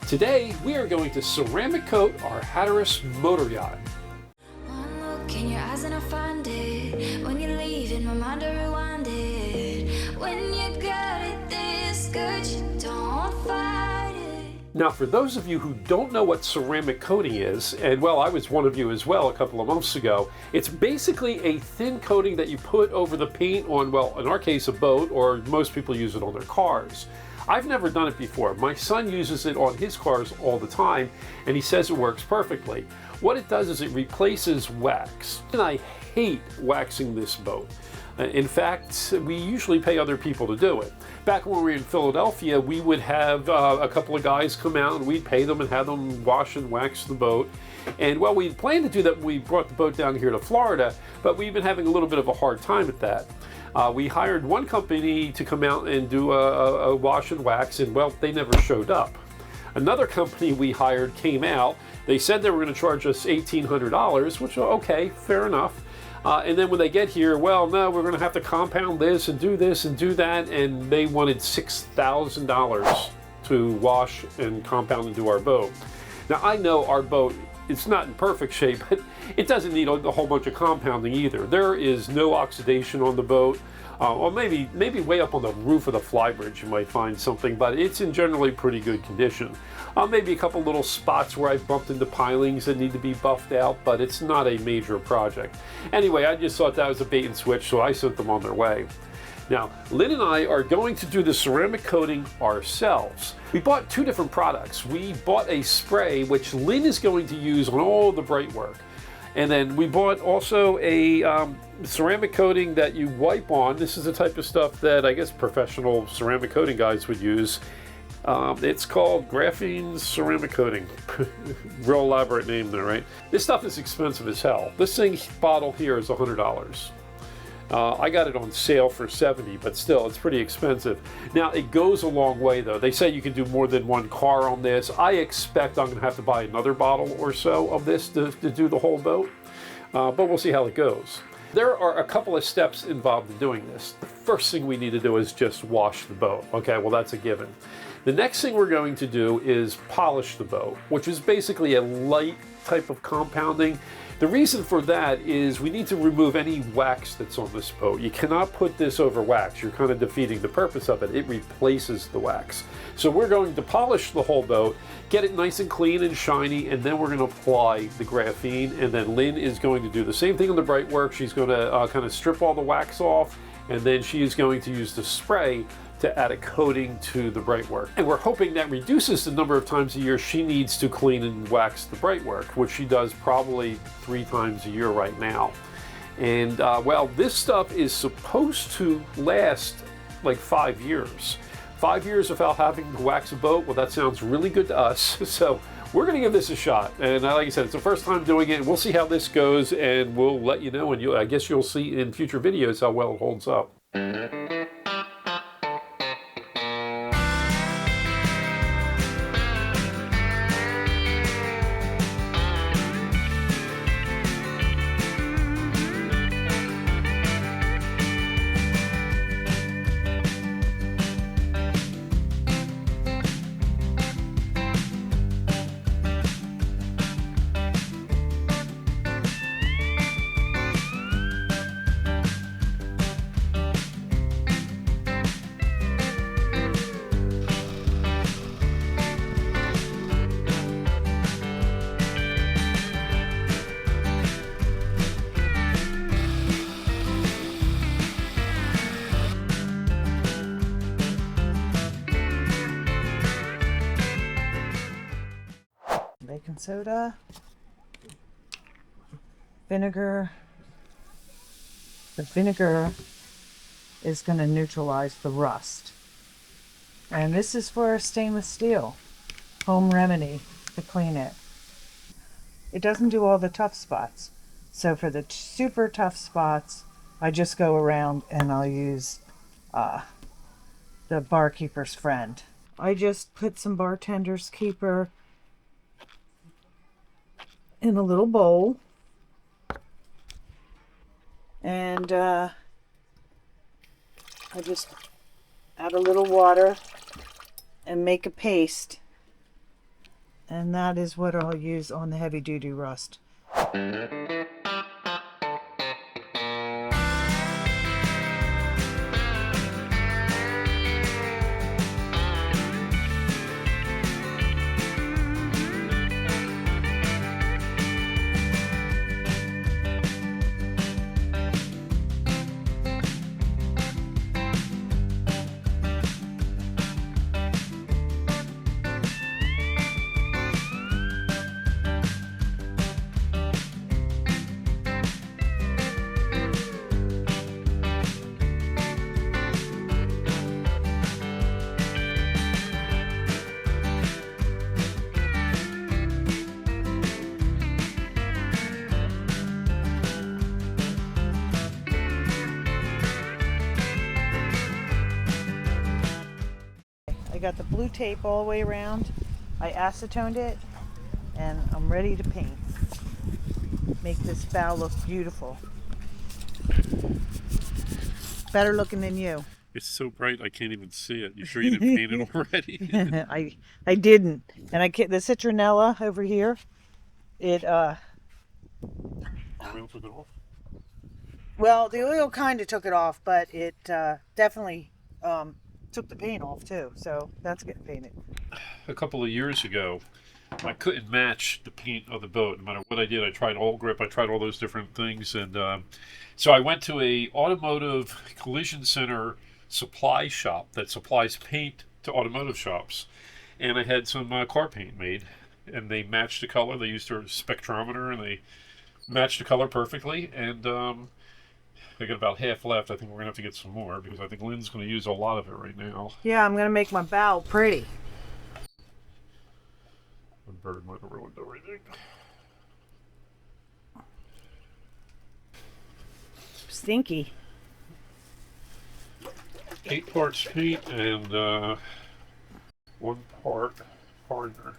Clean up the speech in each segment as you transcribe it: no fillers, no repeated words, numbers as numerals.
Today, we are going to ceramic coat our Hatteras motor yacht. One look in your eyes and I find it. When you leave in my mind I rewind it. When you got it this good, you don't fight it. Now, for those of you who don't know what ceramic coating is, and well, I was one of you as well a couple of months ago, it's basically a thin coating that you put over the paint on, well, in our case, a boat, or most people use it on their cars. I've never done it before. My son uses it on his cars all the time, and he says it works perfectly. What it does is it replaces wax. And I hate waxing this boat. In fact, we usually pay other people to do it. Back when we were in Philadelphia, we would have a couple of guys come out and we'd pay them and have them wash and wax the boat. And well, we planned to do that when we brought the boat down here to Florida, but we've been having a little bit of a hard time at that. We hired one company to come out and do a wash and wax, and well, they never showed up. Another company we hired came out. They said they were going to charge us $1,800, which, okay, fair enough. And then when they get here, well, no, we're going to have to compound this and do that, and they wanted $6,000 to wash and compound and do our boat. Now, I know our boat, it's not in perfect shape, but it doesn't need a whole bunch of compounding either. There is no oxidation on the boat, or maybe way up on the roof of the flybridge you might find something, but it's in generally pretty good condition. Maybe a couple little spots where I bumped into pilings that need to be buffed out, but it's not a major project. Anyway, I just thought that was a bait and switch, so I sent them on their way. Now, Lynn and I are going to do the ceramic coating ourselves. We bought two different products. We bought a spray, which Lynn is going to use on all the bright work. And then we bought also a ceramic coating that you wipe on. This is the type of stuff that I guess professional ceramic coating guys would use. It's called graphene ceramic coating. Real elaborate name there, right? This stuff is expensive as hell. This bottle here is $100. I got it on sale for $70, but still, it's pretty expensive. Now, it goes a long way, though. They say you can do more than one car on this. I expect I'm going to have to buy another bottle or so of this to do the whole boat, but we'll see how it goes. There are a couple of steps involved in doing this. The first thing we need to do is just wash the boat. Okay, well, that's a given. The next thing we're going to do is polish the boat, which is basically a light type of compounding. The reason for that is we need to remove any wax that's on this boat. You cannot put this over wax. You're kind of defeating the purpose of it. It replaces the wax. So we're going to polish the whole boat, get it nice and clean and shiny, and then we're going to apply the graphene. And then Lynn is going to do the same thing on the bright work. She's going to kind of strip all the wax off, and then she is going to use the spray to add a coating to the bright work. And we're hoping that reduces the number of times a year she needs to clean and wax the bright work, which she does probably 3 times a year right now. And well, this stuff is supposed to last like 5 years. 5 years without having to wax a boat, well, that sounds really good to us. So we're gonna give this a shot. And like I said, it's the first time doing it, and we'll see how this goes, and we'll let you know, and I guess you'll see in future videos how well it holds up. Baking soda, vinegar. The vinegar is going to neutralize the rust. And this is for stainless steel, home remedy to clean it. It doesn't do all the tough spots. So for the super tough spots, I just go around and I'll use the barkeeper's friend. I just put some bartender's keeper in a little bowl, and I just add a little water and make a paste And that is what I'll use on the heavy duty rust. I got the blue tape all the way around. I acetoned it and I'm ready to paint. Make this bow look beautiful. Better looking than you. It's so bright I can't even see it. You sure you didn't paint it already? I didn't. And the citronella over here, it Oil took it off? well, the oil kind of took it off, but it definitely took the paint off too. So that's getting painted. A couple of years ago, I couldn't match the paint of the boat. No matter what I did, I tried all grip, I tried all those different things, and so I went to a automotive collision center supply shop that supplies paint to automotive shops, and I had some car paint made, and they matched the color. They used their spectrometer, and they matched the color perfectly, and I got about half left. I think we're gonna have to get some more because I think Lynn's gonna use a lot of it right now. Yeah, I'm gonna make my bow pretty. The bird might have ruined everything. Stinky. 8 parts paint and 1 part hardener.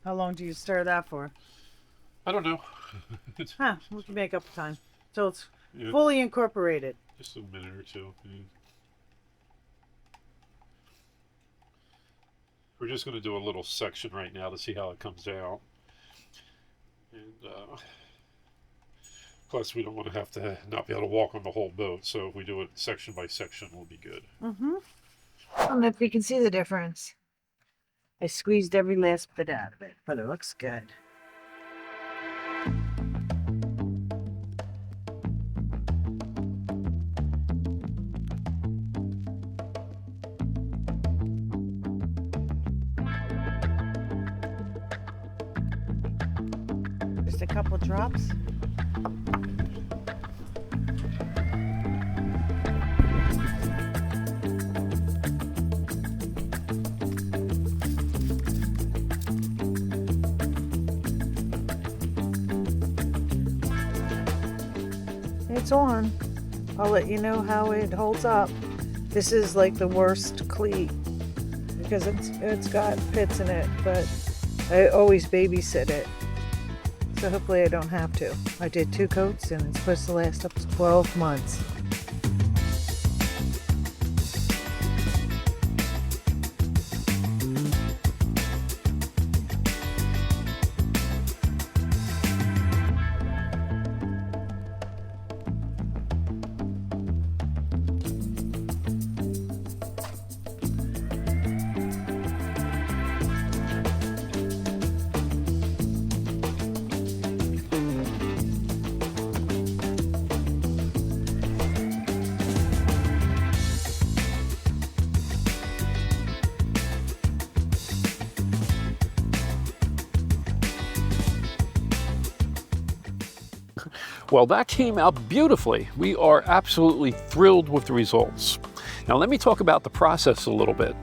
How long do you stir that for? I don't know. Huh, we can make up time. So it's Yeah. fully incorporated. Just a minute or two. Yeah. We're just going to do a little section right now to see how it comes out. And plus, we don't want to have to not be able to walk on the whole boat. So if we do it section by section, we'll be good. Mm-hmm. I don't know if you can see the difference. I squeezed every last bit out of it, but it looks good. Just a couple drops. It's on. I'll let you know how it holds up. This is like the worst cleat because it's got pits in it, but I always babysit it. So hopefully I don't have to. I did 2 coats and it's supposed to last up to 12 months. Well, that came out beautifully. We are absolutely thrilled with the results. Now let me talk about the process a little bit.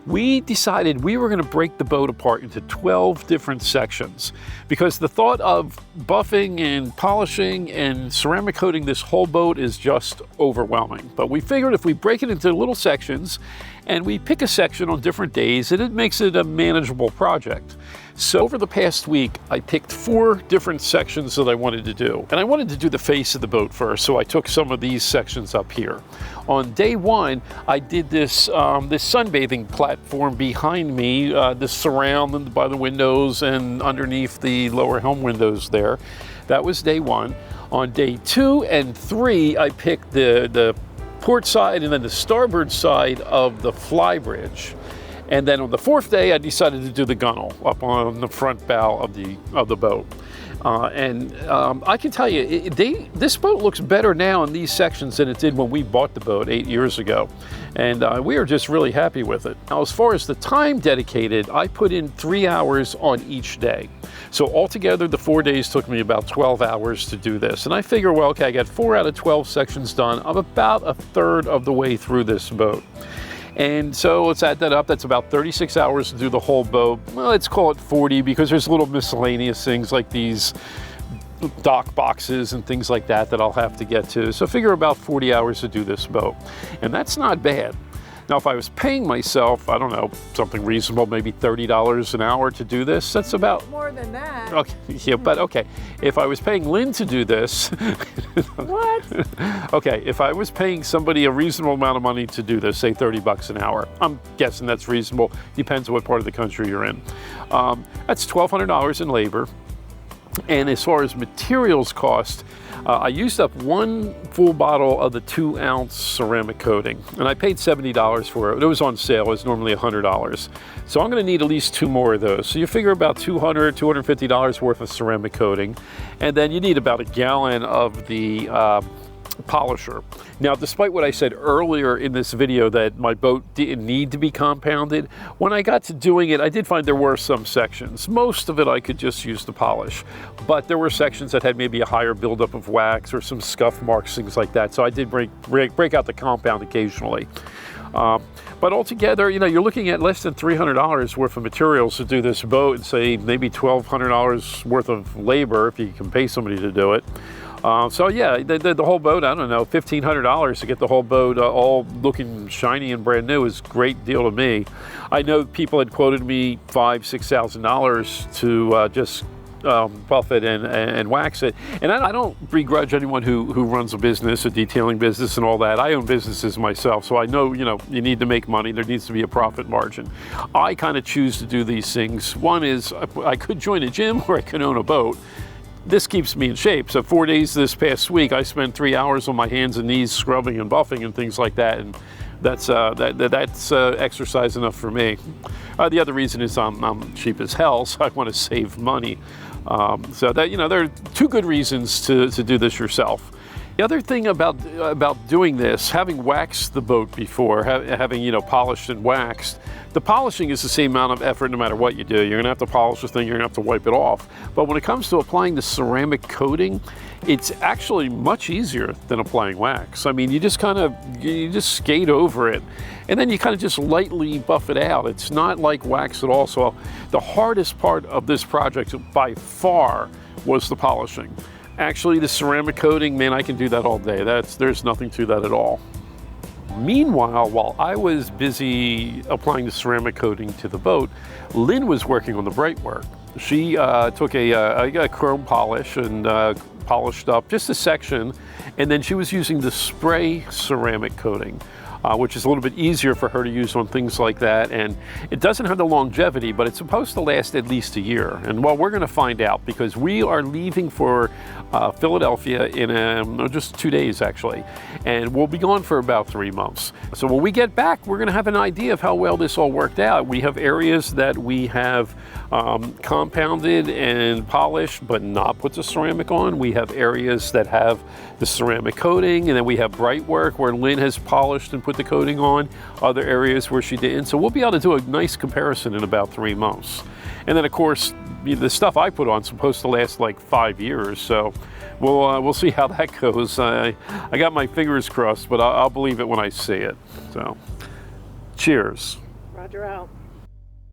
We decided we were going to break the boat apart into 12 different sections because the thought of buffing and polishing and ceramic coating this whole boat is just overwhelming. But we figured if we break it into little sections and we pick a section on different days, and it makes it a manageable project. So over the past week, I picked 4 different sections that I wanted to do. And I wanted to do the face of the boat first, so I took some of these sections up here. On day 1, I did this, this sunbathing platform behind me, this surround by the windows and underneath the lower helm windows there. That was day 1. On day 2 and 3, I picked the port side and then the starboard side of the fly bridge. And then on the 4th day, I decided to do the gunnel up on the front bow of the boat. I can tell you, this boat looks better now in these sections than it did when we bought the boat 8 years ago. And we are just really happy with it. Now, as far as the time dedicated, I put in 3 hours on each day. So altogether, the 4 days took me about 12 hours to do this. And I figure, well, okay, I got 4 out of 12 sections done. I'm about a third of the way through this boat. And so let's add that up. That's about 36 hours to do the whole boat. Well, let's call it 40 because there's little miscellaneous things like these dock boxes and things like that that I'll have to get to. So figure about 40 hours to do this boat. And that's not bad. Now, if I was paying myself, I don't know, something reasonable, maybe $30 an hour to do this, that's about... More than that. Okay, yeah, but okay. If I was paying Lynn to do this... What? Okay, if I was paying somebody a reasonable amount of money to do this, say 30 bucks an hour, I'm guessing that's reasonable. Depends on what part of the country you're in. That's $1,200 in labor. And as far as materials cost, I used up 1 full bottle of the 2-ounce ceramic coating, and I paid $70 for it. It was on sale. It's normally $100. So I'm going to need at least 2 more of those. So you figure about $200, $250 worth of ceramic coating, and then you need about a gallon of the polisher. Now, despite what I said earlier in this video that my boat didn't need to be compounded, when I got to doing it, I did find there were some sections. Most of it I could just use to polish, but there were sections that had maybe a higher buildup of wax or some scuff marks, things like that. So I did break out the compound occasionally. But altogether, you know, you're looking at less than $300 worth of materials to do this boat, and say maybe $1,200 worth of labor if you can pay somebody to do it. So yeah, the whole boat, I don't know, $1,500 to get the whole boat all looking shiny and brand new is a great deal to me. I know people had quoted me $5,000, $6,000 to just buff it and wax it. And I don't begrudge anyone who runs a business, a detailing business and all that. I own businesses myself, so I know, you know, you need to make money. There needs to be a profit margin. I kind of choose to do these things. One is I could join a gym or I could own a boat. This keeps me in shape. So 4 days this past week, I spent 3 hours on my hands and knees scrubbing and buffing and things like that. And that's exercise enough for me. The other reason is I'm cheap as hell, so I want to save money. So that, you know, there are 2 good reasons to do this yourself. The other thing about doing this, having waxed the boat before, having, you know, polished and waxed, the polishing is the same amount of effort no matter what you do. You're gonna have to polish the thing, you're gonna have to wipe it off. But when it comes to applying the ceramic coating, it's actually much easier than applying wax. I mean, you just skate over it, and then you kind of just lightly buff it out. It's not like wax at all. So the hardest part of this project by far was the polishing. Actually, the ceramic coating, man, I can do that all day. There's nothing to that at all. Meanwhile, while I was busy applying the ceramic coating to the boat, Lynn was working on the bright work. She took a chrome polish and polished up just a section, and then she was using the spray ceramic coating, which is a little bit easier for her to use on things like that. And it doesn't have the longevity, but it's supposed to last at least a year. And well, we're going to find out, because we are leaving for Philadelphia in just 2 days actually, and we'll be gone for about 3 months. So when we get back, we're going to have an idea of how well this all worked out. We have areas that we have compounded and polished but not put the ceramic on. We have areas that have the ceramic coating, and then we have bright work where Lynn has polished and put the coating on, other areas where she didn't. So we'll be able to do a nice comparison in about 3 months. And then of course, the stuff I put on is supposed to last like 5 years, so we'll see how that goes. I got my fingers crossed, but I'll believe it when I see it. So, cheers. Roger out.